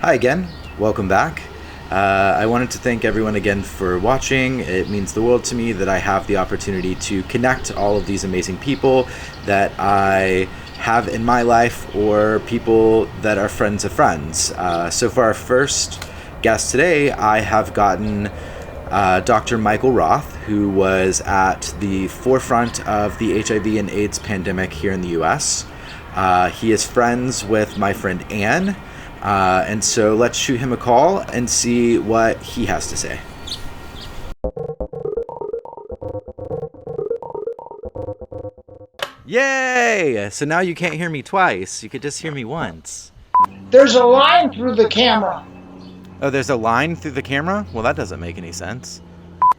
Hi again, welcome back. I wanted to thank everyone again for watching. It means the world to me that I have the opportunity to connect all of these amazing people that I have in my life or people that are friends of friends. So for our first guest today, I have gotten Dr. Michael Roth, who was at the forefront of the HIV and AIDS pandemic here in the US. He is friends with my friend Anne. And so let's shoot him a call and see what he has to say. Yay! So now you can't hear me twice. You could just hear me once. There's a line through the camera. Oh, there's a line through the camera? Well, that doesn't make any sense.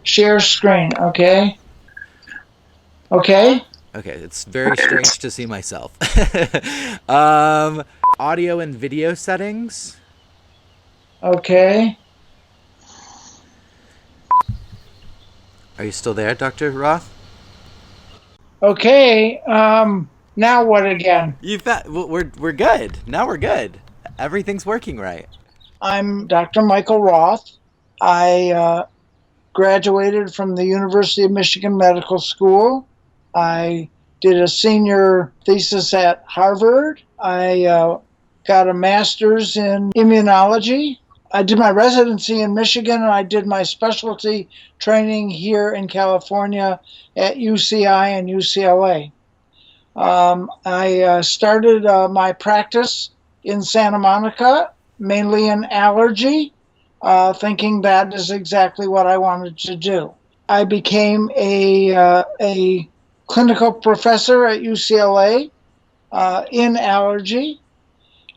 Share screen, okay? Okay? Okay, it's very strange to see myself. Audio and video settings. Okay. Are you still there, Dr. Roth? Okay, now what again? We're good. Now we're good. Everything's working right. I'm Dr. Michael Roth. I graduated from the University of Michigan Medical School. I did a senior thesis at Harvard. I got a master's in immunology. I did my residency in Michigan, and I did my specialty training here in California at UCI and UCLA. I started my practice in Santa Monica, mainly in allergy, thinking that is exactly what I wanted to do. I became a clinical professor at UCLA in allergy.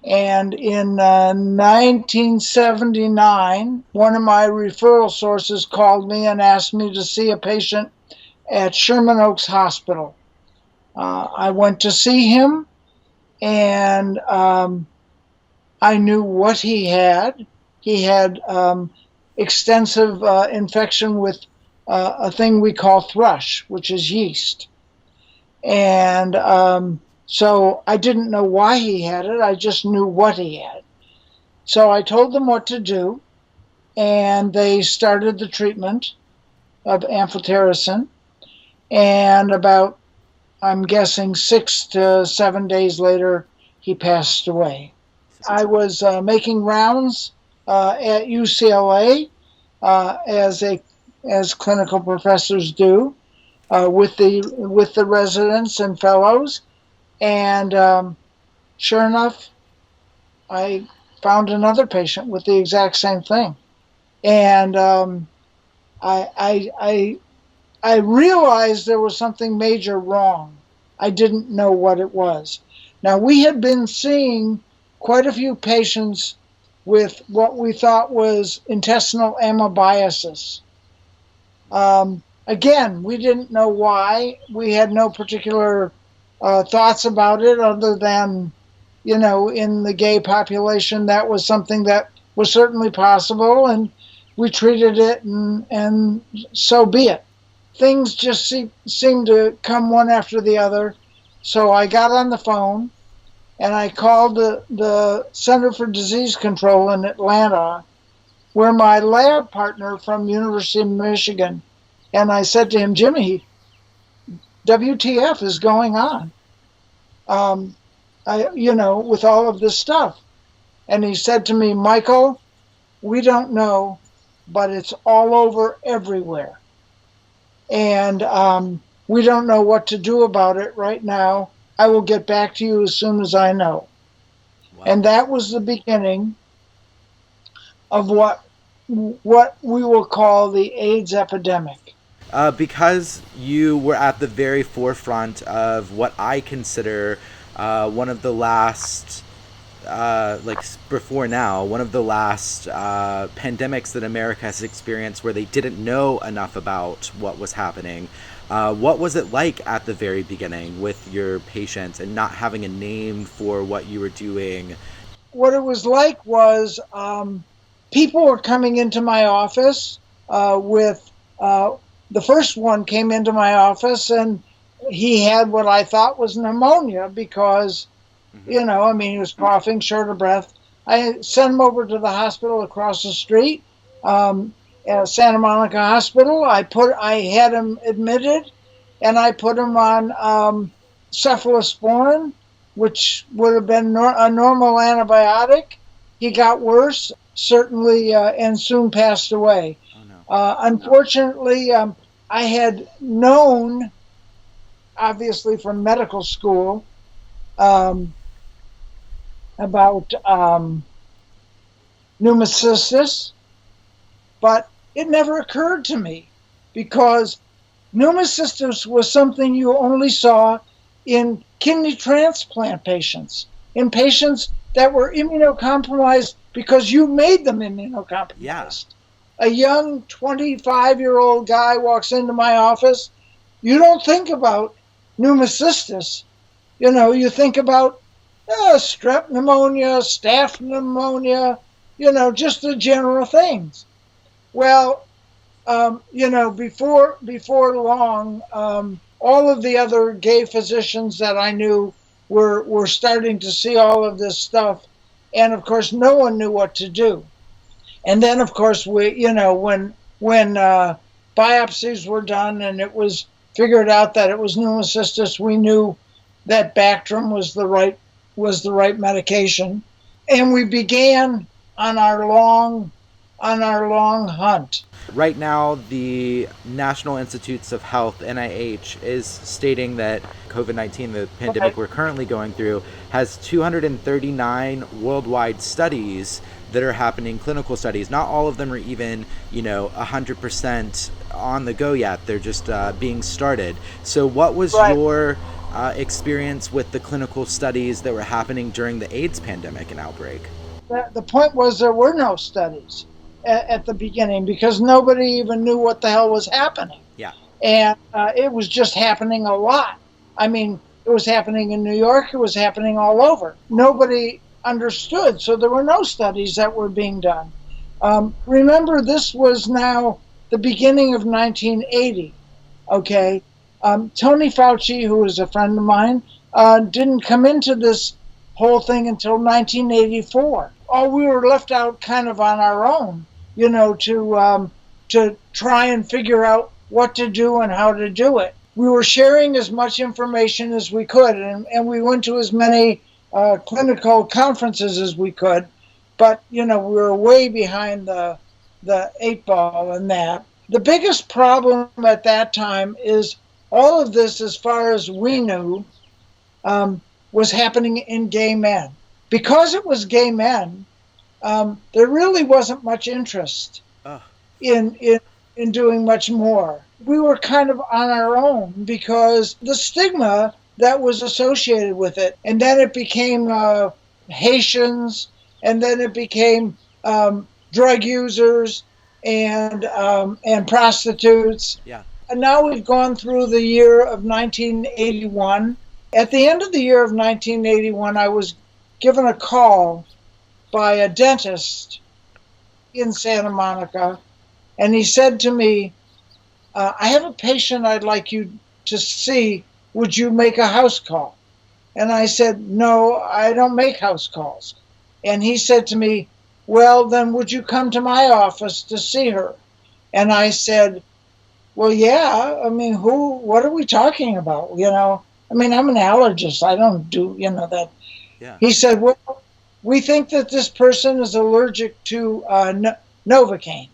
And in 1979, one of my referral sources called me and asked me to see a patient at Sherman Oaks Hospital. I went to see him, and I knew what he had. He had extensive infection with a thing we call thrush, which is yeast. And so I didn't know why he had it. I just knew what he had. So I told them what to do, and they started the treatment of amphotericin. And about, I'm guessing, 6 to 7 days later, he passed away. I was making rounds at UCLA as clinical professors do with the residents and fellows. And sure enough, I found another patient with the exact same thing. And I realized there was something major wrong. I didn't know what it was. Now, we had been seeing quite a few patients with what we thought was intestinal amoebiasis. Again, we didn't know why. We had no particular thoughts about it other than, in the gay population, that was something that was certainly possible, and we treated it, and so be it. Things just seemed to come one after the other. So I got on the phone, and I called the Center for Disease Control in Atlanta, where my lab partner from University of Michigan, and I said to him, Jimmy, WTF is going on? With all of this stuff. And he said to me, Michael, we don't know, but it's all over everywhere. And we don't know what to do about it right now. I will get back to you as soon as I know. Wow. And that was the beginning of what we will call the AIDS epidemic. Because you were at the very forefront of what I consider one of the last, before now, one of the last pandemics that America has experienced where they didn't know enough about what was happening. What was it like at the very beginning with your patients and not having a name for what you were doing? What it was like was people were coming into my office with... the first one came into my office, and he had what I thought was pneumonia because, he was coughing, short of breath. I sent him over to the hospital across the street, Santa Monica Hospital. I had him admitted, and I put him on cephalosporin, which would have been a normal antibiotic. He got worse, certainly, and soon passed away. Oh no. Unfortunately, I had known, obviously from medical school, about pneumocystis, but it never occurred to me because pneumocystis was something you only saw in kidney transplant patients, in patients that were immunocompromised because you made them immunocompromised. Yeah. A young 25-year-old guy walks into my office. You don't think about pneumocystis. You think about strep pneumonia, staph pneumonia, just the general things. Well, before long, all of the other gay physicians that I knew were starting to see all of this stuff, and of course, no one knew what to do. And then, of course, when biopsies were done and it was figured out that it was pneumocystis, we knew that Bactrim was the right medication, and we began on our long hunt. Right now, the National Institutes of Health, NIH, is stating that COVID-19, the pandemic we're currently going through, has 239 worldwide studies that are happening, clinical studies. Not all of them are even, 100% on the go yet. They're just being started. So what was your experience with the clinical studies that were happening during the AIDS pandemic and outbreak? The point was there were no studies at the beginning because nobody even knew what the hell was happening. Yeah. And it was just happening a lot. I mean, it was happening in New York. It was happening all over. Nobody understood, so there were no studies that were being done. Remember, this was now the beginning of 1980, okay? Tony Fauci, who is a friend of mine, didn't come into this whole thing until 1984. We were left out kind of on our own, to try and figure out what to do and how to do it. We were sharing as much information as we could, and we went to as many clinical conferences as we could, but we were way behind the 8 ball in that. The biggest problem at that time is all of this, as far as we knew, was happening in gay men. Because it was gay men, there really wasn't much interest in doing much more. We were kind of on our own because the stigma that was associated with it. And then it became Haitians, and then it became drug users and prostitutes. Yeah. And now we've gone through the year of 1981. At the end of the year of 1981, I was given a call by a dentist in Santa Monica, and he said to me, I have a patient I'd like you to see. Would you make a house call? And I said, no, I don't make house calls. And he said to me, well, then would you come to my office to see her? And I said, well, yeah, I mean, what are we talking about? I mean, I'm an allergist. I don't do, that. Yeah. He said, well, we think that this person is allergic to Novocaine.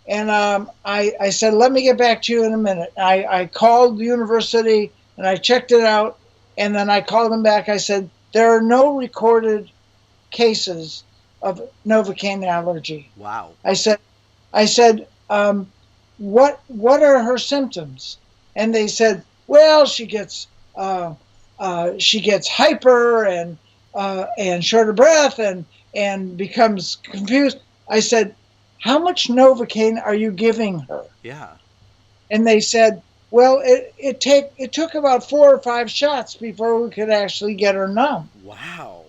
And I said, let me get back to you in a minute. I called the university and I checked it out. And then I called them back. I said, there are no recorded cases of Novocaine allergy. Wow. I said, what are her symptoms? And they said, well, she gets hyper and short of breath and becomes confused. I said, how much Novocaine are you giving her? Yeah. And they said, well, it took about 4 or 5 shots before we could actually get her numb. Wow.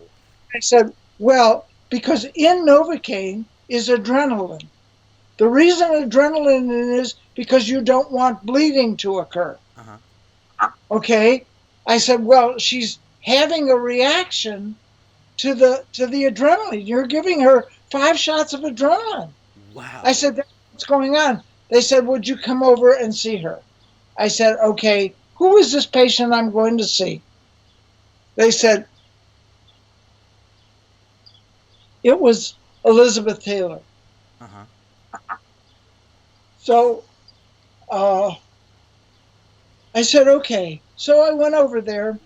I said, well, because in Novocaine is adrenaline. The reason adrenaline is because you don't want bleeding to occur. Uh-huh. Okay? I said, well, she's having a reaction to the adrenaline. You're giving her 5 shots of adrenaline. Wow. I said, what's going on? They said, would you come over and see her? I said, okay, who is this patient I'm going to see? They said, it was Elizabeth Taylor. Uh-huh. So I said, okay. So I went over there,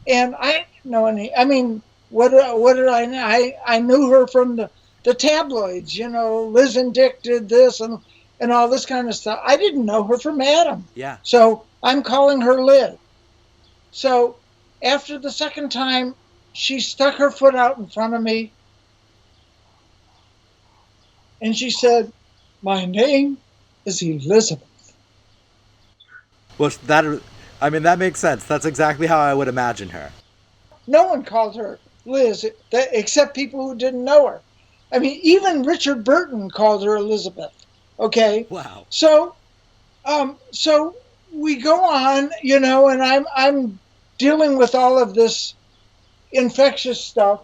and I didn't know any. I mean, what did I know? I knew her from the tabloids, you know, Liz and Dick did this and all this kind of stuff. I didn't know her from Adam. Yeah. So I'm calling her Liz. So after the second time, she stuck her foot out in front of me, and she said, my name is Elizabeth. Well, that makes sense. That's exactly how I would imagine her. No one called her Liz except people who didn't know her. I mean, even Richard Burton called her Elizabeth. Okay. Wow. So we go on, you know, and I'm dealing with all of this infectious stuff,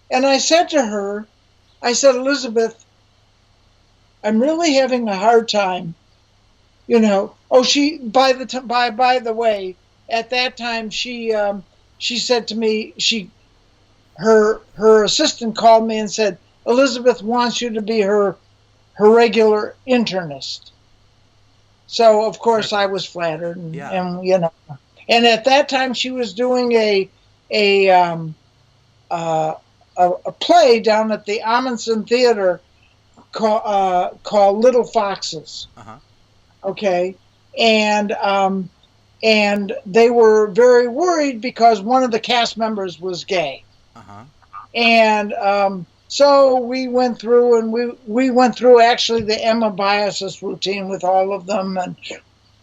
and I said to her, I said, Elizabeth, I'm really having a hard time, you know. Oh, she by the way, at that time she said to me, her assistant called me and said, Elizabeth wants you to be her regular internist. So of course I was flattered, and, yeah. and you know, and at that time she was doing a play down at the Amundsen Theater called Little Foxes. Uh-huh. Okay, and they were very worried because one of the cast members was gay. Uh-huh. And so we went through, and we went through actually the hemobiosis routine with all of them and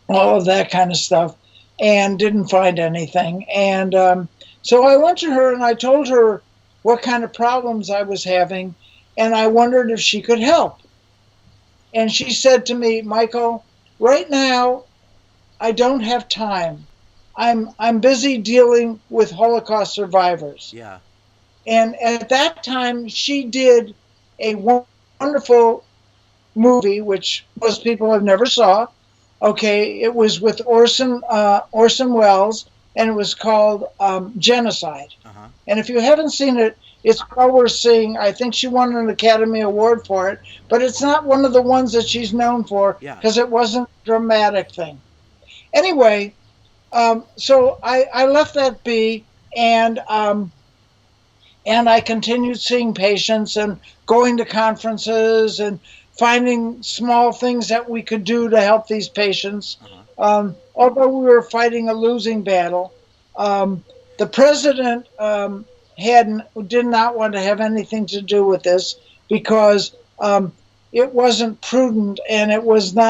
all of that kind of stuff, and didn't find anything. And so I went to her and I told her what kind of problems I was having, and I wondered if she could help. And she said to me, Michael, right now I don't have time. I'm busy dealing with Holocaust survivors. Yeah. And at that time, she did a wonderful movie, which most people have never saw. Okay, it was with Orson Welles, and it was called Genocide. Uh-huh. And if you haven't seen it, it's well worth seeing. I think she won an Academy Award for it, but it's not one of the ones that she's known for because it wasn't a dramatic thing. Anyway, so I left that be, and I continued seeing patients and going to conferences and finding small things that we could do to help these patients. Uh-huh. Although we were fighting a losing battle, the president did not want to have anything to do with this because it wasn't prudent, and it wasn't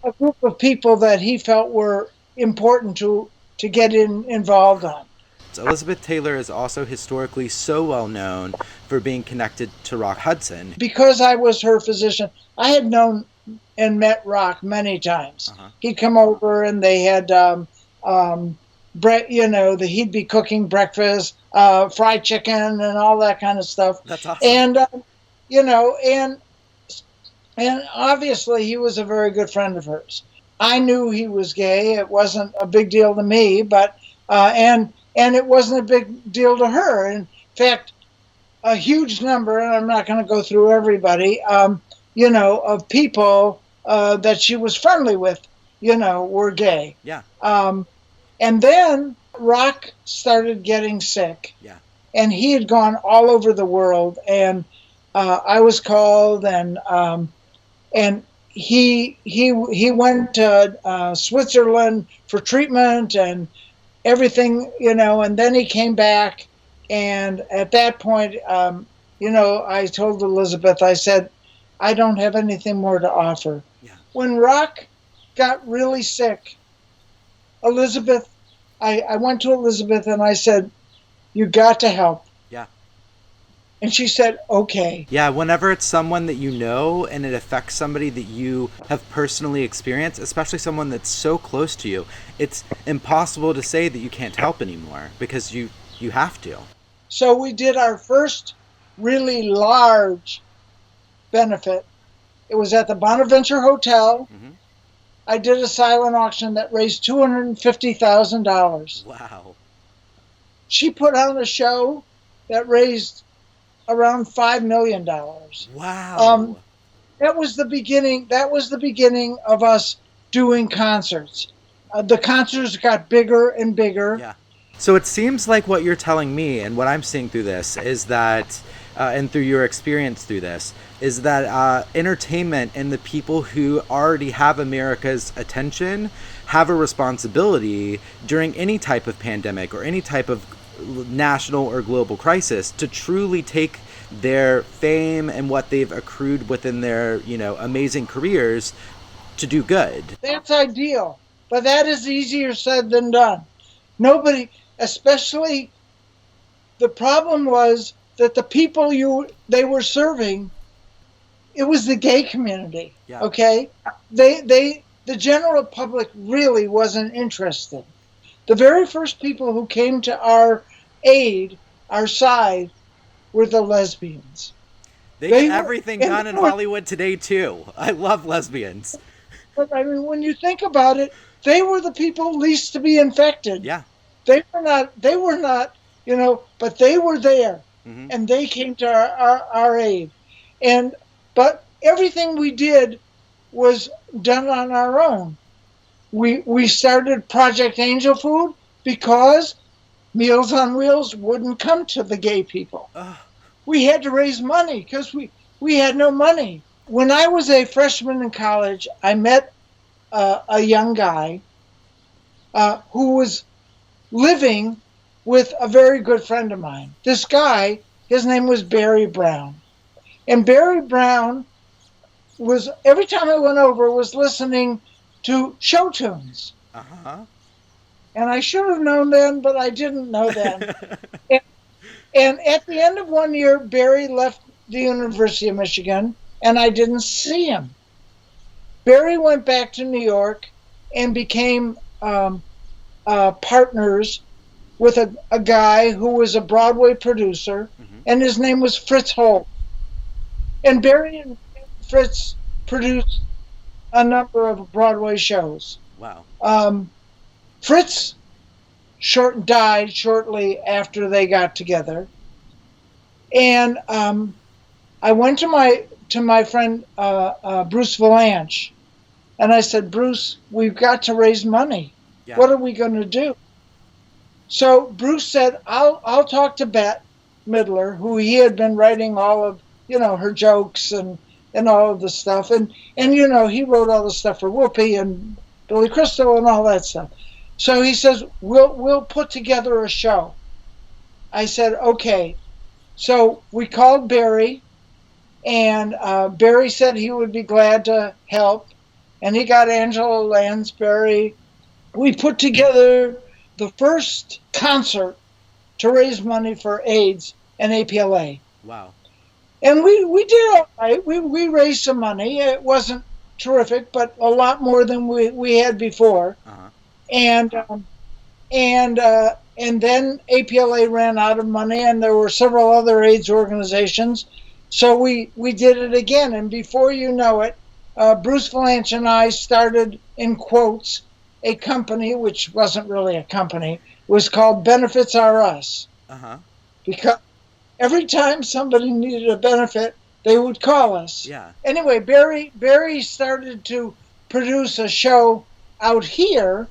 a group of people that he felt were important to get involved on. Elizabeth Taylor is also historically so well known for being connected to Rock Hudson. Because I was her physician, I had known and met Rock many times. Uh-huh. He'd come over and they had, he'd be cooking breakfast, fried chicken and all that kind of stuff. That's awesome. And, and obviously he was a very good friend of hers. I knew he was gay. It wasn't a big deal to me, but, and it wasn't a big deal to her. In fact, a huge number, and I'm not going to go through everybody, of people that she was friendly with, were gay. Yeah. And then Rock started getting sick. Yeah. And he had gone all over the world, and I was called, and he went to Switzerland for treatment and everything, and then he came back. And at that point, I told Elizabeth, I said, I don't have anything more to offer. Yeah. When Rock got really sick, Elizabeth, I went to Elizabeth and I said, you got to help. Yeah. And she said, okay. Yeah, whenever it's someone that you know and it affects somebody that you have personally experienced, especially someone that's so close to you, it's impossible to say that you can't help anymore because you have to. So we did our first really large benefit. It was at the Bonaventure Hotel. Hmm. I did a silent auction that raised $250,000. Wow. She put on a show that raised around $5 million. Wow. That was the beginning. That was the beginning of us doing concerts. The concerts got bigger and bigger. Yeah. So it seems like what you're telling me and what I'm seeing through this is that, and through your experience through this, is that entertainment and the people who already have America's attention have a responsibility during any type of pandemic or any type of national or global crisis to truly take their fame and what they've accrued within their, amazing careers to do good. That's ideal, but that is easier said than done. Nobody, especially the problem was that the people they were serving, it was the gay community. Yeah. Okay, the general public really wasn't interested. The very first people who came to our aid, our side, were the lesbians. They get everything done in Hollywood today too. I love lesbians. But I mean, when you think about it, they were the people least to be infected. Yeah. They were not, but they were there. Mm-hmm. And they came to our aid. But everything we did was done on our own. We started Project Angel Food because Meals on Wheels wouldn't come to the gay people. We had to raise money because we had no money. When I was a freshman in college, I met a young guy who was living with a very good friend of mine. This guy, his name was Barry Brown. And Barry Brown was, every time I went over, was listening to show tunes. Uh-huh. And I should have known then, but I didn't know then. and at the end of one year, Barry left the University of Michigan, and I didn't see him. Barry went back to New York and became partners with a guy who was a Broadway producer, mm-hmm. and his name was Fritz Holt. And Barry and Fritz produced a number of Broadway shows. Wow. Fritz died shortly after they got together, and I went to my friend Bruce Valanche, and I said, Bruce, we've got to raise money. Yeah. What are we going to do? So Bruce said, I'll talk to Bette Midler, who he had been writing all of her jokes and all of the stuff, and he wrote all the stuff for Whoopi and Billy Crystal and all that stuff. So he says, we'll put together a show. I said, okay. So we called Barry, and Barry said he would be glad to help, and he got Angela Lansbury. We put together the first concert to raise money for AIDS and APLA. Wow. And we did all right. We raised some money. It wasn't terrific, but a lot more than we had before. Uh-huh. And then APLA ran out of money, and there were several other AIDS organizations. So we did it again, and before you know it, Bruce Valanche and I started, in quotes, a company, which wasn't really a company. It was called Benefits Are Us. Uh-huh. Because every time somebody needed a benefit, they would call us. Yeah. Anyway, Barry started to produce a show out here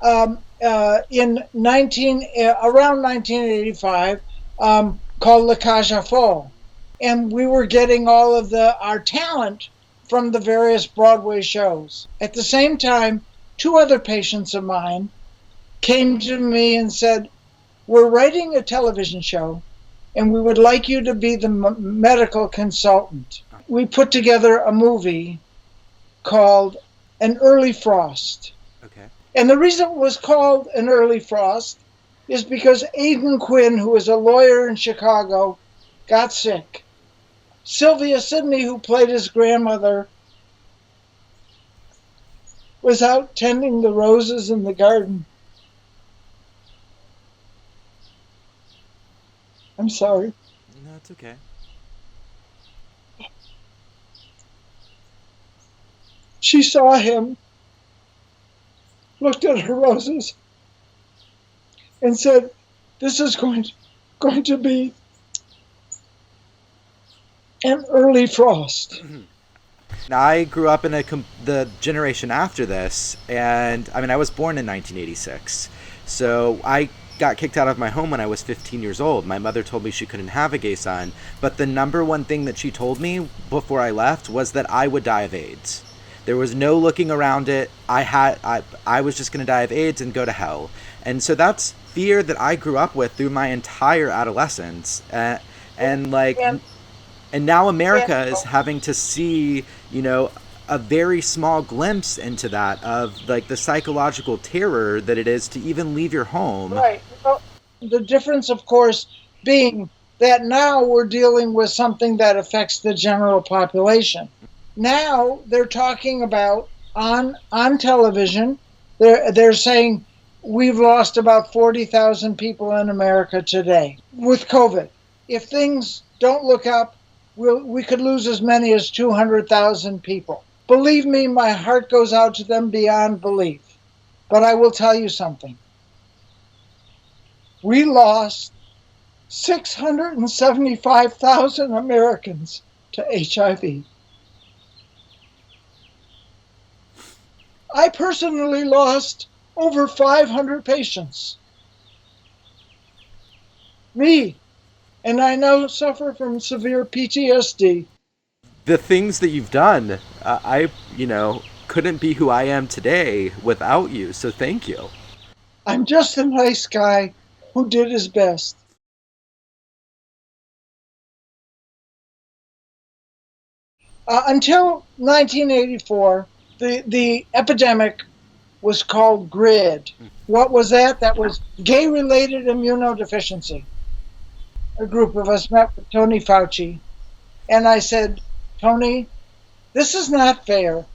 in around 1985 called La Cage aux Folles. And we were getting all of our talent from the various Broadway shows. At the same time, two other patients of mine came to me and said, we're writing a television show, and we would like you to be the medical consultant. We put together a movie called An Early Frost. Okay. And the reason it was called An Early Frost is because Aidan Quinn, who was a lawyer in Chicago, got sick. Sylvia Sidney, who played his grandmother, was out tending the roses in the garden. I'm sorry. No, it's okay. She saw him, looked at her roses, and said, "This is going to be an early frost." Now, I grew up in the generation after this, and I mean, I was born in 1986, so I got kicked out of my home when I was 15 years old. My mother told me she couldn't have a gay son, but the number one thing that she told me before I left was that I would die of AIDS. There was no looking around it. I was just going to die of AIDS and go to hell. And so that's fear that I grew up with through my entire adolescence. And like, And, and now America and is having to see, a very small glimpse into that, of like the psychological terror that it is to even leave your home. right. Well, the difference, of course, being that now we're dealing with something that affects the general population. Now they're talking about on television. They're saying we've lost about 40,000 people in America today with COVID. If things don't look up, we could lose as many as 200,000 people. Believe me, my heart goes out to them beyond belief. But I will tell you something. We lost 675,000 Americans to HIV. I personally lost over 500 patients. Me. And I now suffer from severe PTSD. The things that you've done, I couldn't be who I am today without you. So thank you. I'm just a nice guy who did his best. Until 1984, the epidemic was called GRID. What was that? That was gay-related immunodeficiency. A group of us met with Tony Fauci, and I said, "Tony, this is not fair.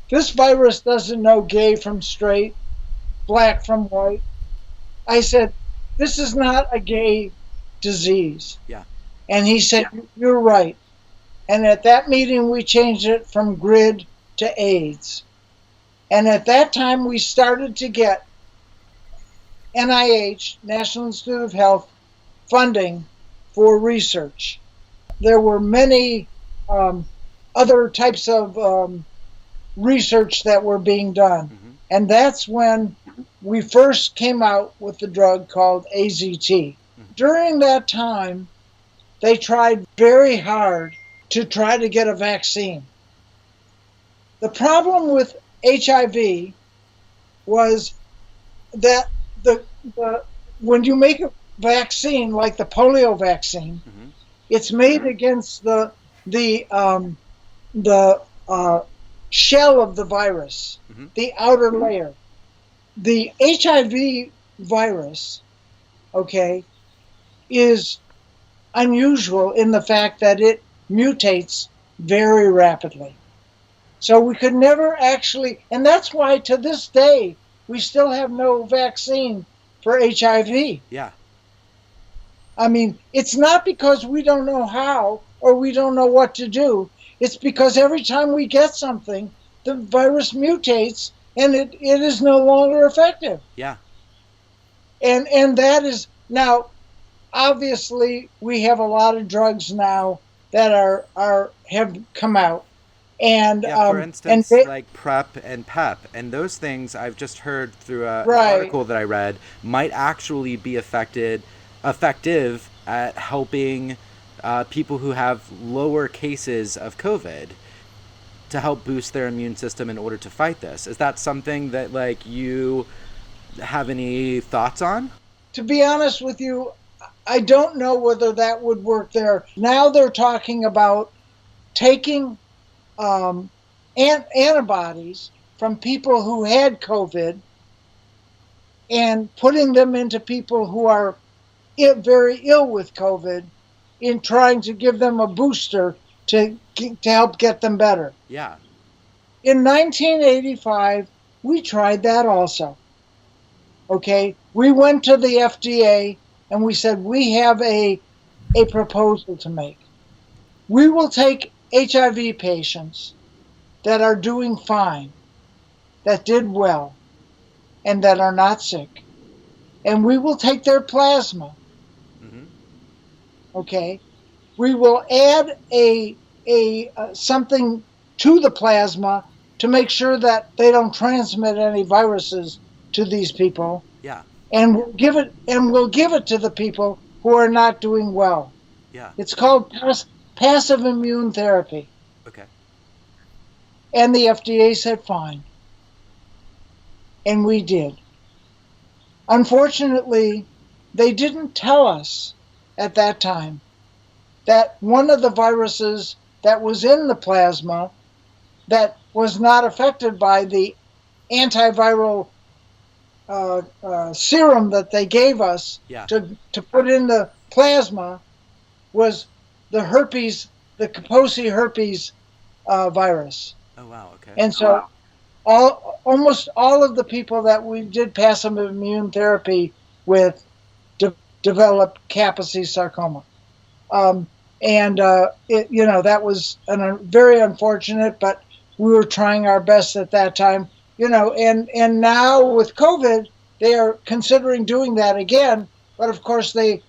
This virus doesn't know gay from straight, black from white." I said, "This is not a gay disease." Yeah. And he said, "You're right." And at that meeting, we changed it from GRID to AIDS. And at that time, we started to get NIH, National Institute of Health, funding for research. There were many other types of research that were being done. Mm-hmm. And that's when we first came out with the drug called AZT. Mm-hmm. During that time, they tried very hard to try to get a vaccine. The problem with HIV was that when you make a vaccine like the polio vaccine, mm-hmm. it's made against the shell of the virus, mm-hmm. the outer layer. The HIV virus, okay, is unusual in the fact that it mutates very rapidly. So we could never actually, and that's why to this day, we still have no vaccine for HIV. Yeah. I mean, it's not because we don't know how or we don't know what to do. It's because every time we get something, the virus mutates and it is no longer effective. Yeah. And that is, now, obviously, we have a lot of drugs now that have come out. And for instance, like PrEP and PEP, and those things I've just heard through an article that I read might actually be effective at helping people who have lower cases of COVID to help boost their immune system in order to fight this. Is that something that like you have any thoughts on? To be honest with you, I don't know whether that would work there. Now they're talking about taking antibodies from people who had COVID and putting them into people who are very ill with COVID in trying to give them a booster to help get them better. Yeah. In 1985, we tried that also. Okay, we went to the FDA and we said we have a proposal to make. We will take HIV patients that are doing fine, that did well, and that are not sick, and we will take their plasma. Mm-hmm. Okay, we will add a something to the plasma to make sure that they don't transmit any viruses to these people, Yeah. and we'll give it to the people who are not doing well. Yeah. It's called passive immune therapy. Okay. And the FDA said fine. And we did. Unfortunately, they didn't tell us at that time that one of the viruses that was in the plasma that was not affected by the antiviral serum that they gave us Yeah. to put in the plasma was the herpes, the Kaposi herpes virus. Oh wow. Okay. And so almost all of the people that we did passive immune therapy with developed Kaposi sarcoma. And that was very unfortunate, but we were trying our best at that time. And now with COVID, they are considering doing that again, but of course they're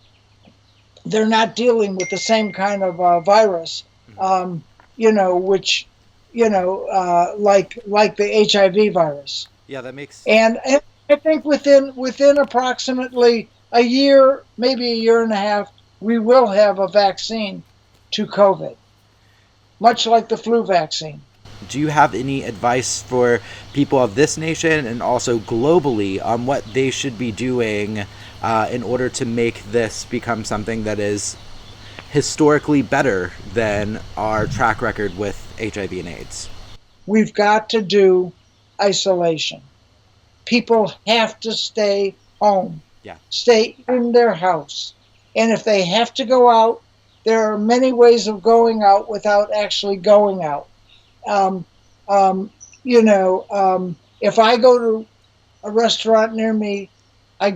not dealing with the same kind of virus, which like the HIV virus. Yeah, that makes. And I think within approximately a year, maybe a year and a half, we will have a vaccine to COVID, much like the flu vaccine. Do you have any advice for people of this nation and also globally on what they should be doing in order to make this become something that is historically better than our track record with HIV and AIDS? We've got to do isolation. People have to stay home. Yeah. Stay in their house. And if they have to go out, there are many ways of going out without actually going out. If I go to a restaurant near me, I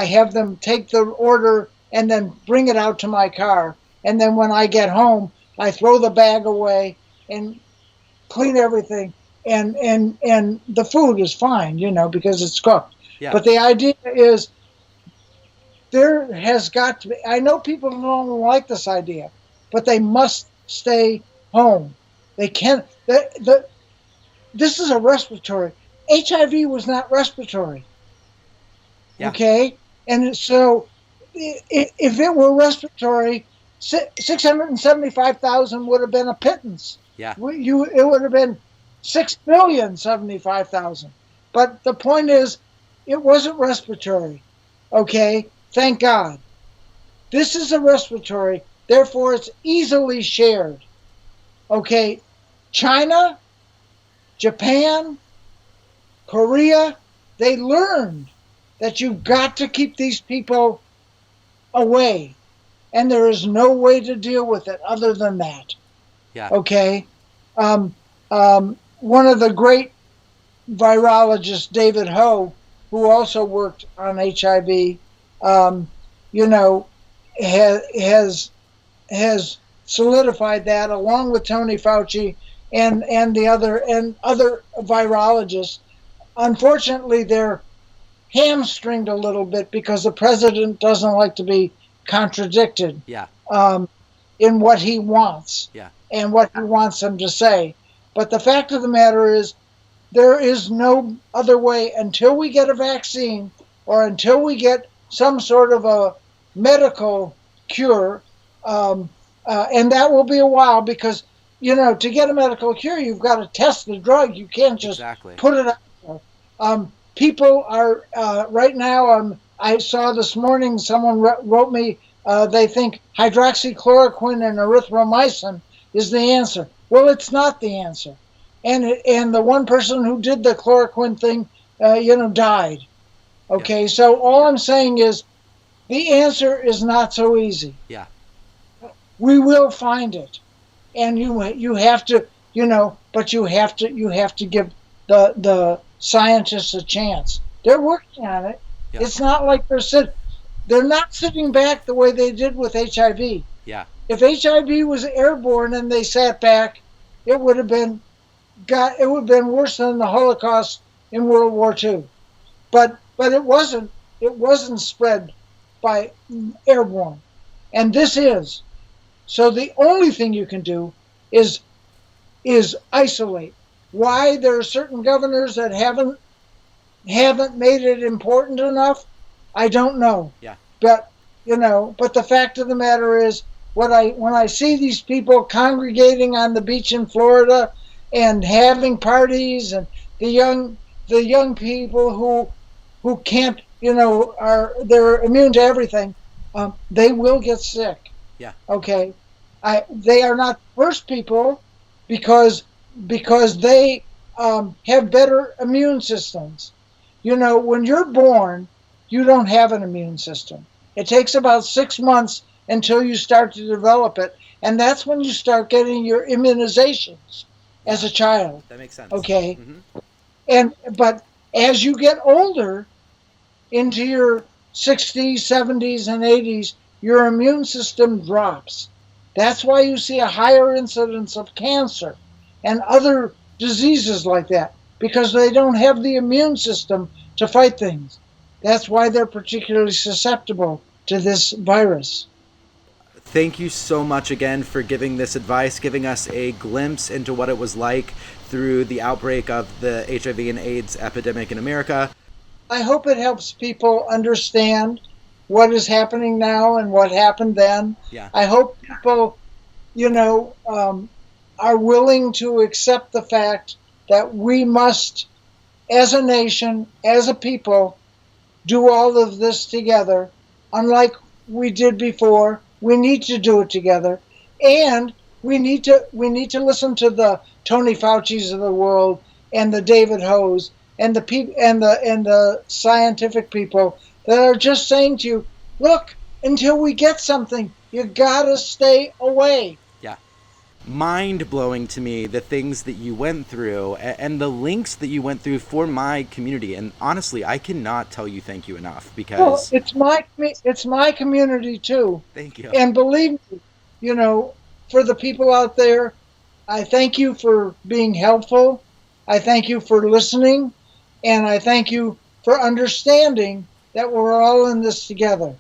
have them take the order and then bring it out to my car. And then when I get home, I throw the bag away and clean everything. And the food is fine, because it's cooked. Yeah. But the idea is there has got to be, I know people don't like this idea, but they must stay home. They can't, this is a respiratory. HIV was not respiratory. Yeah. Okay? And so if it were respiratory, 675,000 would have been a pittance. Yeah. It would have been 6,075,000. But the point is, it wasn't respiratory. Okay? Thank God. This is a respiratory, therefore it's easily shared. Okay? China, Japan, Korea, they learned that you've got to keep these people away. And there is no way to deal with it other than that. Yeah. Okay? One of the great virologists, David Ho, who also worked on HIV, has solidified that, along with Tony Fauci and other virologists. Unfortunately, they're hamstringed a little bit because the president doesn't like to be contradicted. Yeah. In what he wants. Yeah. And what he wants them to say. But the fact of the matter is, there is no other way until we get a vaccine or until we get some sort of a medical cure, and that will be a while because, to get a medical cure, you've got to test the drug. You can't just put it out there. People are, right now, I saw this morning, someone wrote me, they think hydroxychloroquine and erythromycin is the answer. Well, it's not the answer. And the one person who did the chloroquine thing, died. Okay, so all I'm saying is the answer is not so easy. Yeah. we will find it. And you have to, but you have to give the scientists a chance. They're working on it. Yeah. It's not like they're not sitting back the way they did with HIV. Yeah. If HIV was airborne and they sat back, it would have been worse than the Holocaust in World War II. But it wasn't. It wasn't spread by airborne, and this is. So the only thing you can do is isolate. Why there are certain governors that haven't made it important enough, I don't know. Yeah. But but the fact of the matter is, when I see these people congregating on the beach in Florida and having parties, and the young people who can't, they're immune to everything, they will get sick. Yeah. Okay. They are not first people because they have better immune systems. When you're born, you don't have an immune system. It takes about 6 months until you start to develop it, and that's when you start getting your immunizations as a child. That makes sense. Okay. But as you get older, into your 60s, 70s, and 80s, your immune system drops. That's why you see a higher incidence of cancer and other diseases like that, because they don't have the immune system to fight things. That's why they're particularly susceptible to this virus. Thank you so much again for giving this advice, giving us a glimpse into what it was like through the outbreak of the HIV and AIDS epidemic in America. I hope it helps people understand what is happening now and what happened then. Yeah. I hope people, are willing to accept the fact that we must, as a nation, as a people, do all of this together. Unlike we did before, we need to do it together, and we need to listen to the Tony Fauci's of the world and the David Ho's and the people and the scientific people that are just saying to you, look, until we get something, you gotta stay away. Yeah. Mind-blowing to me, the things that you went through and the links that you went through for my community. And honestly, I cannot tell you thank you enough, because it's my community too. Thank you. And believe me, for the people out there, I thank you for being helpful. I thank you for listening, and I thank you for understanding that we're all in this together.